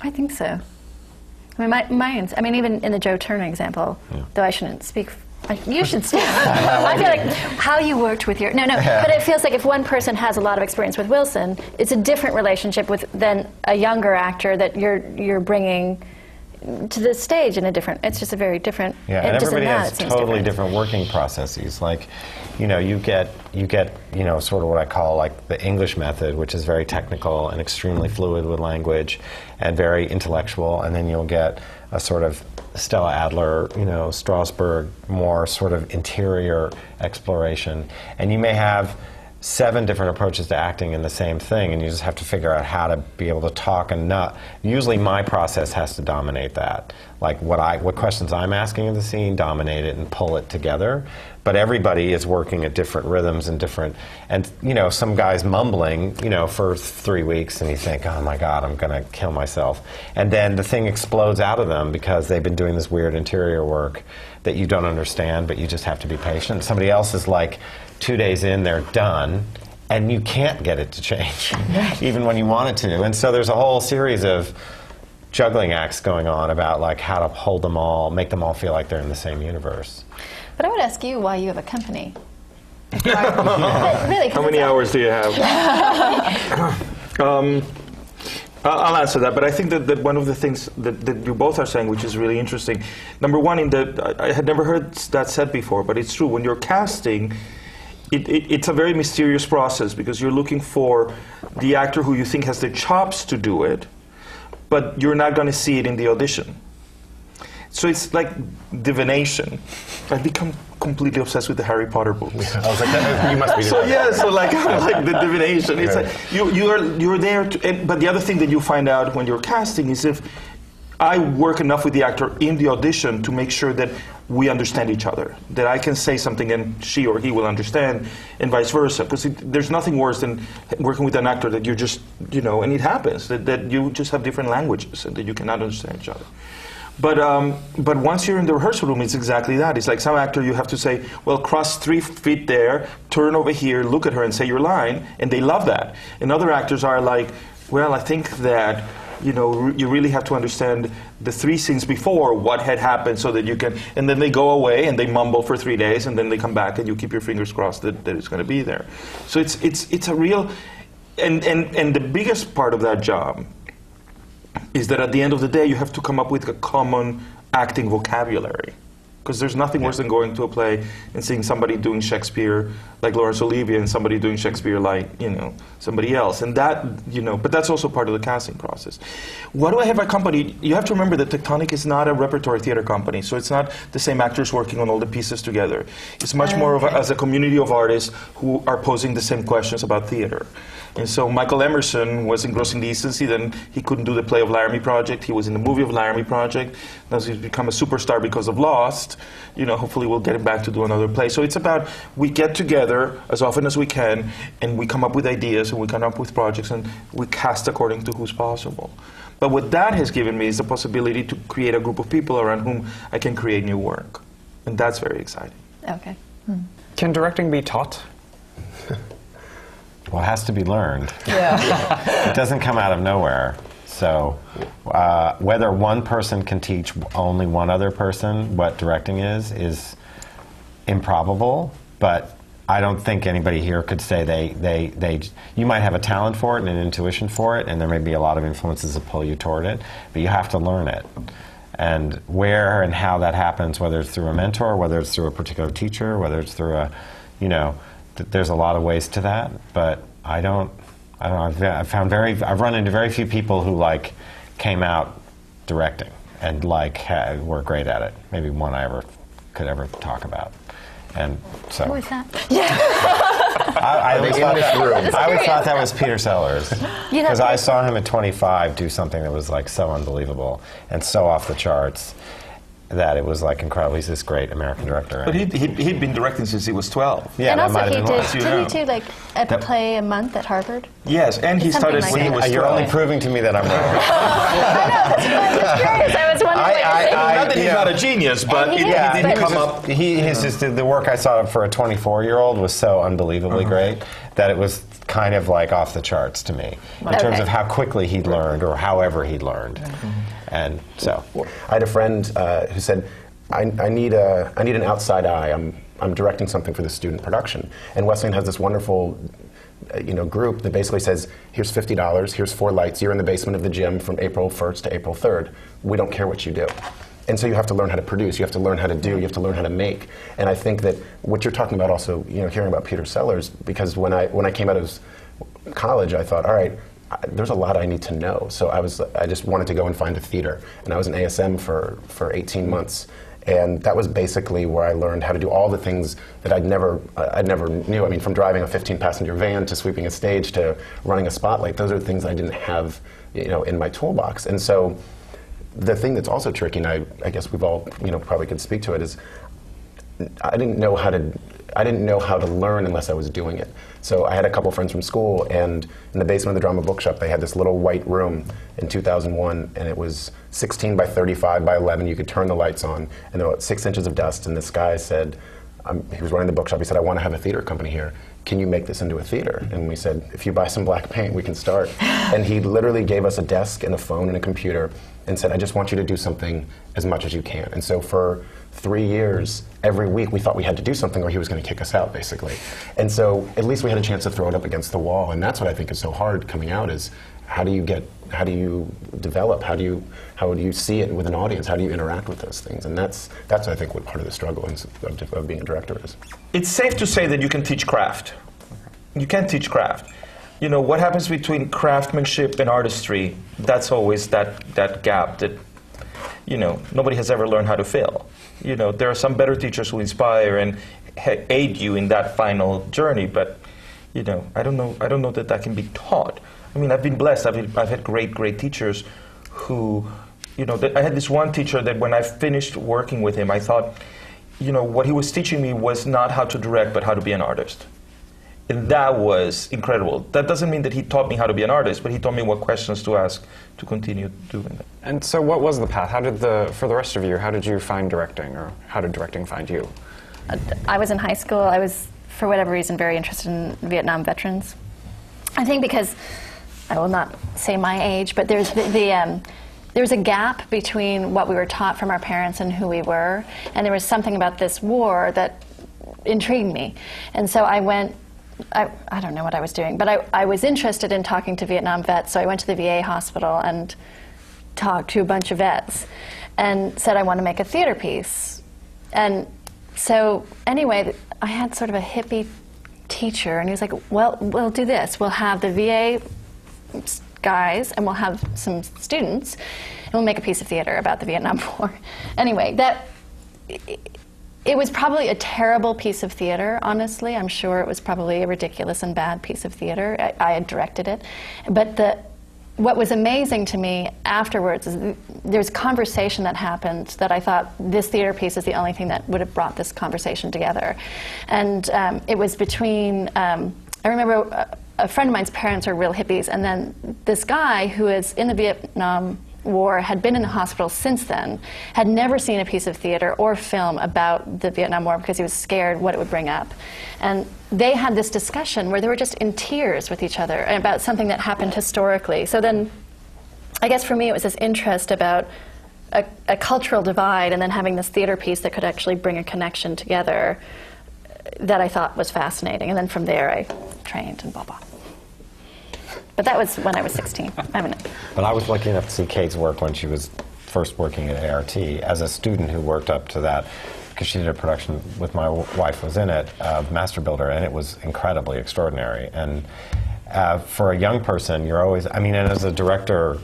I think so. I mean, even in the Joe Turner example, though I shouldn't speak, you should speak. I feel like how you worked with but it feels like if one person has a lot of experience with Wilson, it's a different relationship than a younger actor that you're bringing to the stage in a different. It's just a very different. Yeah, and everybody has totally different working processes. Like, you know, you get you know, sort of what I call like the English method, which is very technical and extremely fluid with language and very intellectual, and then you'll get a sort of Stella Adler, you know, Strasberg, more sort of interior exploration, and you may have 7 different approaches to acting in the same thing, and you just have to figure out how to be able to talk and not. Usually my process has to dominate that. Like what questions I'm asking of the scene, dominate it and pull it together. But everybody is working at different rhythms and you know, some guy's mumbling, you know, for 3 weeks, and you think, oh my God, I'm gonna kill myself. And then the thing explodes out of them because they've been doing this weird interior work that you don't understand, but you just have to be patient. Somebody else is like, 2 days in, they're done, and you can't get it to change, even when you want it to. And so there's a whole series of juggling acts going on about like how to hold them all, make them all feel like they're in the same universe. But I would ask you why you have a company. But really, 'cause How many it's hours do you have? I'll answer that, but I think that one of the things that you both are saying, which is really interesting, number one, I had never heard that said before, but it's true. When you're casting, it's a very mysterious process because you're looking for the actor who you think has the chops to do it, but you're not going to see it in the audition. So it's like divination. I've become completely obsessed with the Harry Potter books. I was like, you must be. So yeah, so like the divination. It's like you're there, but the other thing that you find out when you're casting is if I work enough with the actor in the audition to make sure that we understand each other, that I can say something and she or he will understand, and vice versa. Because there's nothing worse than working with an actor that you're just, and it happens that you just have different languages and that you cannot understand each other. But once you're in the rehearsal room, it's exactly that. It's like some actor, you have to say, well, cross 3 feet there, turn over here, look at her and say your line, and they love that. And other actors are like, well, I think that, you really have to understand the 3 scenes before what had happened so that you can, and then they go away and they mumble for 3 days and then they come back and you keep your fingers crossed that it's going to be there. So it's a real, and the biggest part of that job is that at the end of the day, you have to come up with a common acting vocabulary. Because there's nothing worse than going to a play and seeing somebody doing Shakespeare like Laurence Olivier and somebody doing Shakespeare like, somebody else. And that, but that's also part of the casting process. Why do I have a company? You have to remember that Tectonic is not a repertory theater company, so it's not the same actors working on all the pieces together. It's much more of as a community of artists who are posing the same questions about theater. And so Michael Emerson was in Gross Indecency, then he couldn't do the play of Laramie Project. He was in the movie of Laramie Project. Now he's become a superstar because of Lost. Hopefully we'll get him back to do another play. So it's about, we get together as often as we can, and we come up with ideas, and we come up with projects, and we cast according to who's possible. But what that has given me is the possibility to create a group of people around whom I can create new work. And that's very exciting. Okay. Can directing be taught? Well, it has to be learned. Yeah. It doesn't come out of nowhere. So whether one person can teach only one other person what directing is improbable, but I don't think anybody here could say you might have a talent for it and an intuition for it, and there may be a lot of influences that pull you toward it, but you have to learn it. And where and how that happens, whether it's through a mentor, whether it's through a particular teacher, whether it's through there's a lot of ways to that, but I don't know. I've run into very few people who came out directing and were great at it. Maybe one I could ever talk about. And so Who is that? I always thought that was Peter Sellers, You know, because I saw him at 25 do something that was so unbelievable and so off the charts that it was incredible. He's this great American director. But he'd been directing since he was 12. Yeah, and that also might have he been did, why. didn't he do a play a month at Harvard? Yes, and he Something started like when he that. was 12. You're only proving to me that I'm wrong. I know, I'm just curious. I was wondering what you're saying. Not that he's not a genius, but And he he didn't is, come but- up. The work I saw for a 24-year-old was so unbelievably great that it was kind of off the charts to me in terms Okay. of how quickly he'd learned or however he'd learned. And so, I had a friend who said, I need an outside eye. I'm directing something for the student production. And Wesleyan has this wonderful group that basically says, here's $50, here's 4 lights, you're in the basement of the gym from April 1st to April 3rd. We don't care what you do. And so you have to learn how to produce, you have to learn how to do, you have to learn how to make. And I think that what you're talking about also, hearing about Peter Sellers, because when I came out of college, I thought, all right, there's a lot I need to know. So I just wanted to go and find a theater. And I was in ASM for 18 months. And that was basically where I learned how to do all the things that I'd never knew. I mean, from driving a 15-passenger van to sweeping a stage to running a spotlight, those are things I didn't have, in my toolbox. And so the thing that's also tricky, and I guess we've all, probably could speak to it, is I didn't know how to learn unless I was doing it. So I had a couple friends from school, and in the basement of the drama bookshop, they had this little white room in 2001, and it was 16 by 35 by 11. You could turn the lights on, and there was 6 inches of dust. And this guy said, he was running the bookshop. He said, "I want to have a theater company here. can you make this into a theater? And we said, if you buy some black paint, we can start. And he literally gave us a desk and a phone and a computer and said, I just want you to do something as much as you can. And so for 3 years, every week, we thought we had to do something or he was going to kick us out, basically. And so at least we had a chance to throw it up against the wall. And that's what I think is so hard coming out is, how do you develop? How do you see it with an audience? How do you interact with those things? And that's I think what part of the struggle of being a director is. It's safe to say that you can teach craft. You can teach craft. You know, what happens between craftsmanship and artistry, that's always that gap that, you know, nobody has ever learned how to fill. You know, there are some better teachers who inspire and aid you in that final journey, but, you know, I don't know that can be taught. I mean, I've been blessed. I've had great teachers who, you know, I had this one teacher that when I finished working with him, I thought, you know, what he was teaching me was not how to direct, but how to be an artist. And that was incredible. That doesn't mean that he taught me how to be an artist, but he taught me what questions to ask to continue doing that. And so what was the path? For the rest of you, how did you find directing, or how did directing find you? I was in high school. I was, for whatever reason, very interested in Vietnam veterans. I think because, I will not say my age, but there's there's a gap between what we were taught from our parents and who we were, and there was something about this war that intrigued me. And so I went, I don't know what I was doing, but I was interested in talking to Vietnam vets, so I went to the VA hospital and talked to a bunch of vets and said I want to make a theater piece. And so anyway, I had sort of a hippie teacher, and he was like, well, we'll do this. We'll have the VA guys, and we'll have some students, and we'll make a piece of theater about the Vietnam War. Anyway, it was probably a terrible piece of theater, honestly. I'm sure it was probably a ridiculous and bad piece of theater. I had directed it. But what was amazing to me afterwards is there's conversation that happened that I thought this theater piece is the only thing that would have brought this conversation together. And it was between, I remember a friend of mine's parents are real hippies, and then this guy who is in the Vietnam War, had been in the hospital since then, had never seen a piece of theater or film about the Vietnam War because he was scared what it would bring up. And they had this discussion where they were just in tears with each other about something that happened historically. So then, I guess for me it was this interest about a cultural divide, and then having this theater piece that could actually bring a connection together that I thought was fascinating. And then from there I trained and blah, blah. But that was when I was 16. But I was lucky enough to see Kate's work when she was first working at ART as a student who worked up to that, because she did a production with my wife was in it, of Master Builder, and it was incredibly extraordinary. And for a young person, you're always, I mean, and as a director,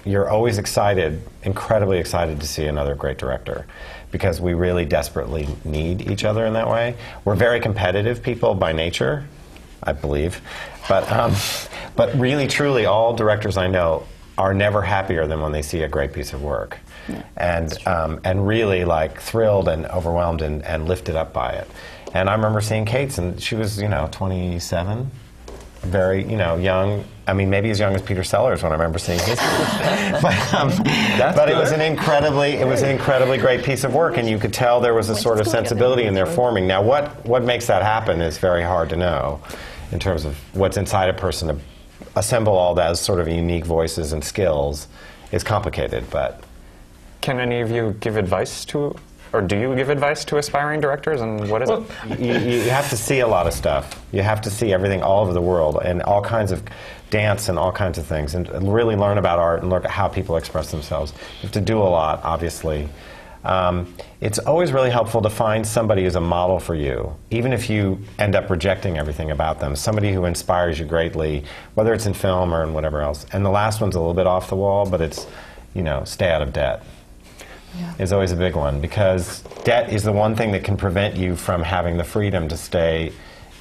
you're always excited, incredibly excited to see another great director, because we really desperately need each other in that way. We're very competitive people by nature, I believe. But really, truly, all directors I know are never happier than when they see a great piece of work. Yeah. And really, like, thrilled and overwhelmed and lifted up by it. And I remember seeing Kate's, and she was, 27, very, young. I mean, maybe as young as Peter Sellers when I remember seeing his. But it was an incredibly great piece of work, and you could tell there was a sort of sensibility in there forming. Now, what makes that happen is very hard to know, in terms of what's inside a person to assemble all those sort of unique voices and skills is complicated. But can any of you give advice to, or do you give advice to aspiring directors, and what is it? You have to see a lot of stuff. You have to see everything all over the world, and all kinds of dance and all kinds of things, and really learn about art and learn how people express themselves. You have to do a lot, obviously. It's always really helpful to find somebody who's a model for you, even if you end up rejecting everything about them, somebody who inspires you greatly, whether it's in film or in whatever else. And the last one's a little bit off the wall, but it's, stay out of debt. Yeah. Is always a big one, because debt is the one thing that can prevent you from having the freedom to stay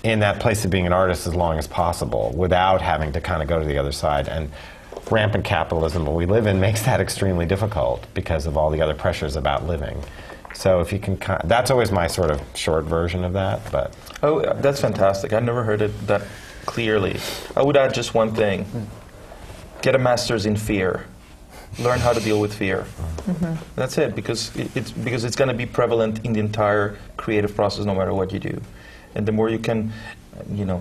in that place of being an artist as long as possible without having to kind of go to the other side. And rampant capitalism that we live in makes that extremely difficult because of all the other pressures about living. So if you can, that's always my sort of short version of that. But that's fantastic. I've never heard it that clearly. I would add just one thing: get a master's in fear. Learn how to deal with fear. Mm-hmm. That's it, because it's going to be prevalent in the entire creative process, no matter what you do. And the more you can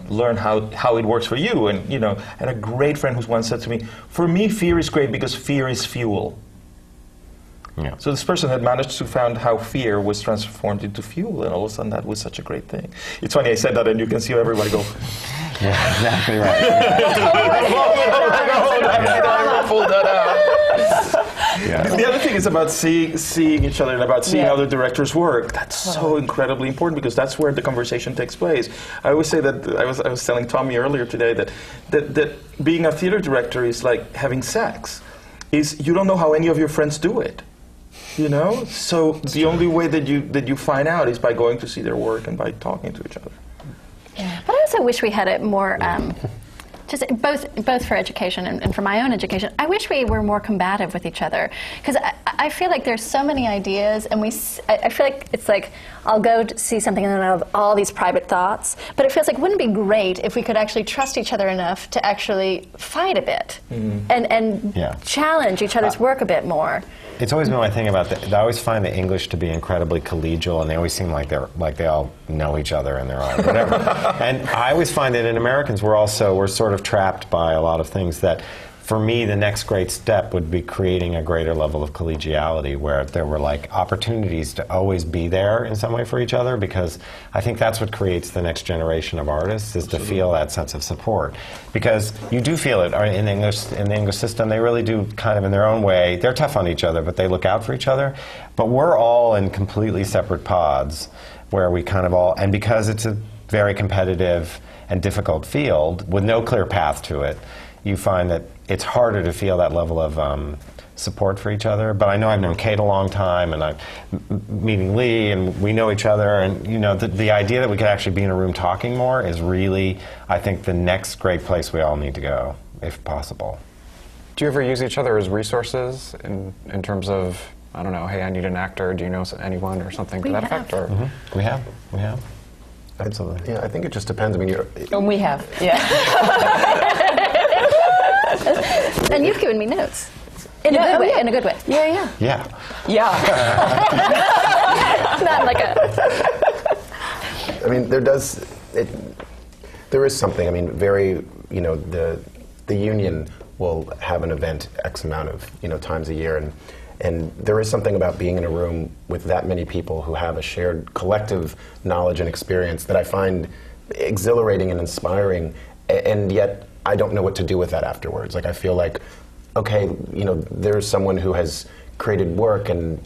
learn how it works for you. And, and a great friend who's once said to me, for me, fear is great because fear is fuel. Yeah. So this person had managed to find how fear was transformed into fuel, and all of a sudden that was such a great thing. It's funny, I said that, and you can see how everybody go, Yeah, exactly right. I pulled that out. Yeah. The other thing is about seeing each other and about seeing Yeah. other directors work. That's so incredibly important because that's where the conversation takes place. I always say that I was telling Tommy earlier today that being a theater director is like having sex. Is you don't know how any of your friends do it. So the only way that you find out is by going to see their work and by talking to each other. But I also wish we had it more, just both for education and for my own education. I wish we were more combative with each other, because I feel like there's so many ideas, and I feel like it's like I'll go to see something and then I have all these private thoughts. But it feels like wouldn't it be great if we could actually trust each other enough to actually fight a bit and Yeah. challenge each other's work a bit more. It's always been my thing about I always find the English to be incredibly collegial, and they always seem like they all know each other and they're all whatever. And I always find that in Americans we're sort of trapped by a lot of things that. For me, the next great step would be creating a greater level of collegiality where there were like opportunities to always be there in some way for each other, because I think that's what creates the next generation of artists, is to feel that sense of support. Because you do feel it in the English system. They really do kind of in their own way. They're tough on each other, but they look out for each other. But we're all in completely separate pods where we kind of all, and because it's a very competitive and difficult field with no clear path to it, you find that it's harder to feel that level of support for each other. But I know I've known Kate a long time, and I'm meeting Lee, and we know each other. And the idea that we could actually be in a room talking more is really, I think, the next great place we all need to go, if possible. Do you ever use each other as resources in terms of, I don't know, hey, I need an actor, do you know anyone, or something to that effect? Or? We have. Absolutely. Yeah, I think it just depends. I mean, And we have, yeah. And you've given me notes. In a good way, in a good way. Yeah. Yeah. Not like a... I mean, there is something. I mean, the union will have an event X amount of times a year, and there is something about being in a room with that many people who have a shared collective knowledge and experience that I find exhilarating and inspiring, and yet I don't know what to do with that afterwards. Like, I feel like, okay, there's someone who has created work and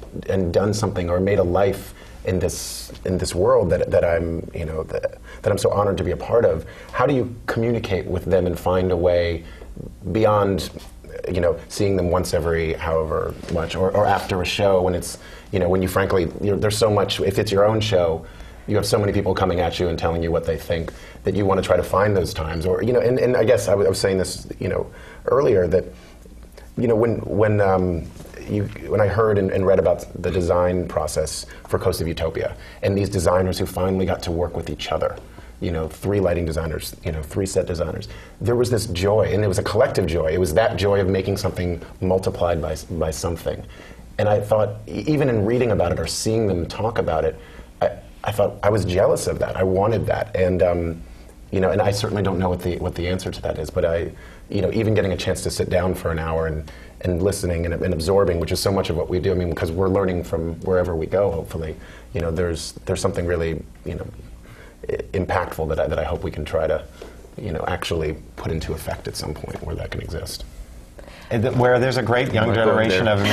done something or made a life in this world that I'm that I'm so honored to be a part of. How do you communicate with them and find a way beyond seeing them once every however much, or after a show when it's when you frankly there's so much, if it's your own show, you have so many people coming at you and telling you what they think that you want to try to find those times, or and I guess I was saying this earlier that when I heard and read about the design process for Coast of Utopia and these designers who finally got to work with each other, 3 lighting designers, 3 set designers, there was this joy, and it was a collective joy. It was that joy of making something multiplied by something. And I thought, even in reading about it or seeing them talk about it, I thought I was jealous of that. I wanted that, and and I certainly don't know what the answer to that is. But even getting a chance to sit down for an hour and listening and absorbing, which is so much of what we do. I mean, because we're learning from wherever we go. Hopefully, there's something really impactful that I hope we can try to actually put into effect at some point where that can exist. Where there's a great young generation of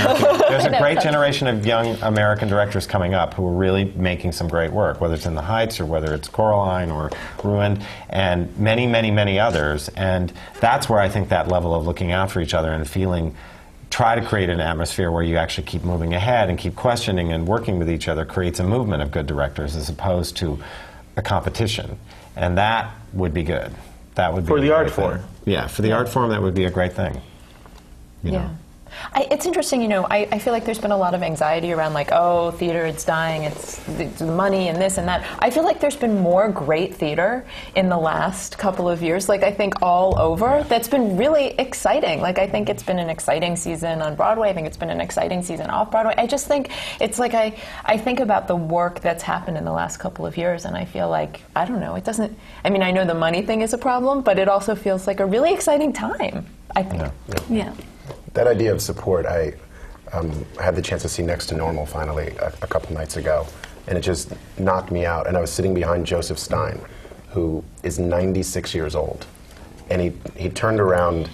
young American directors coming up who are really making some great work, whether it's In the Heights or whether it's Coraline or Ruined, and many, many, many others. And that's where I think that level of looking out for each other and try to create an atmosphere where you actually keep moving ahead and keep questioning and working with each other creates a movement of good directors as opposed to a competition. And that would be good. That would be For the art great thing. form. Yeah, for the art form, that would be a great thing. Yeah. It's interesting, you know, I feel like there's been a lot of anxiety around like, oh, theater, it's dying, it's the money and this and that. I feel like there's been more great theater in the last couple of years, like I think all over, that's been really exciting. Like I think it's been an exciting season on Broadway, I think it's been an exciting season off Broadway. I just think it's like I think about the work that's happened in the last couple of years and I feel like, I don't know, it doesn't, I mean, I know the money thing is a problem, but it also feels like a really exciting time, I think. Yeah. That idea of support, I had the chance to see Next to Normal finally a couple nights ago, and it just knocked me out. And I was sitting behind Joseph Stein, who is 96 years old. And he turned around,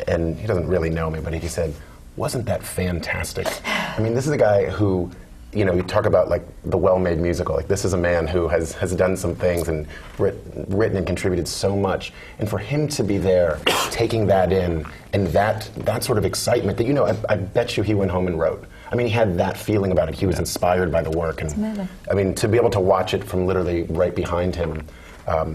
and he doesn't really know me, but he said, "Wasn't that fantastic?" I mean, this is a guy who, you know, you talk about like the well-made musical. Like this is a man who has done some things and written and contributed so much. And for him to be there, taking that in, and that sort of excitement that, you know, I bet you he went home and wrote. I mean, he had that feeling about it. He was inspired by the work. And I mean, to be able to watch it from literally right behind him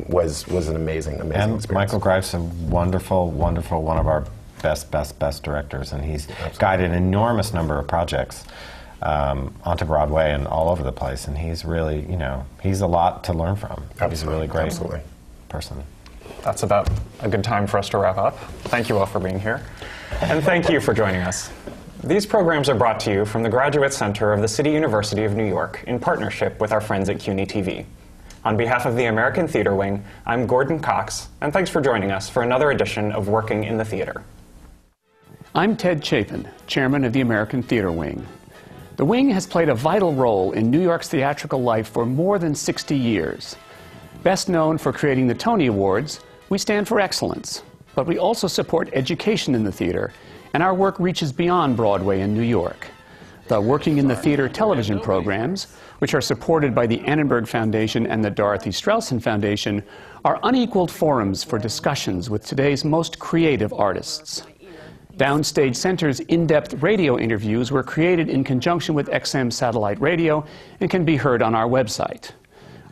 was an amazing experience. Michael Greif's a wonderful, wonderful, one of our best directors, and he's guided an enormous number of projects onto Broadway and all over the place, and he's really, you know, he's a lot to learn from. He's a really great person. That's about a good time for us to wrap up. Thank you all for being here. And thank you for joining us. These programs are brought to you from the Graduate Center of the City University of New York in partnership with our friends at CUNY TV. On behalf of the American Theater Wing, I'm Gordon Cox, and thanks for joining us for another edition of Working in the Theater. I'm Ted Chapin, chairman of the American Theater Wing. The Wing has played a vital role in New York's theatrical life for more than 60 years. Best known for creating the Tony Awards, we stand for excellence, but we also support education in the theater, and our work reaches beyond Broadway and New York. The Working in the Theater television programs, which are supported by the Annenberg Foundation and the Dorothy Strelsin Foundation, are unequaled forums for discussions with today's most creative artists. Downstage Center's in-depth radio interviews were created in conjunction with XM Satellite Radio and can be heard on our website.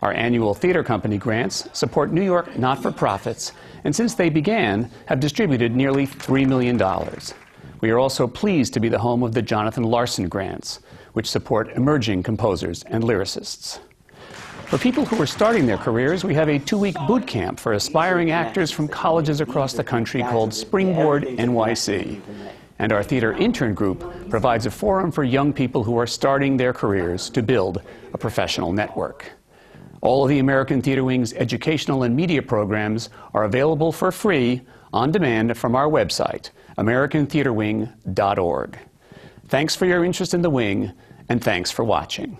Our annual theater company grants support New York not-for-profits, and since they began, have distributed nearly $3 million. We are also pleased to be the home of the Jonathan Larson Grants, which support emerging composers and lyricists. For people who are starting their careers, we have a 2-week boot camp for aspiring actors from colleges across the country called Springboard NYC. And our theater intern group provides a forum for young people who are starting their careers to build a professional network. All of the American Theater Wing's educational and media programs are available for free on demand from our website, americantheaterwing.org. Thanks for your interest in the Wing, and thanks for watching.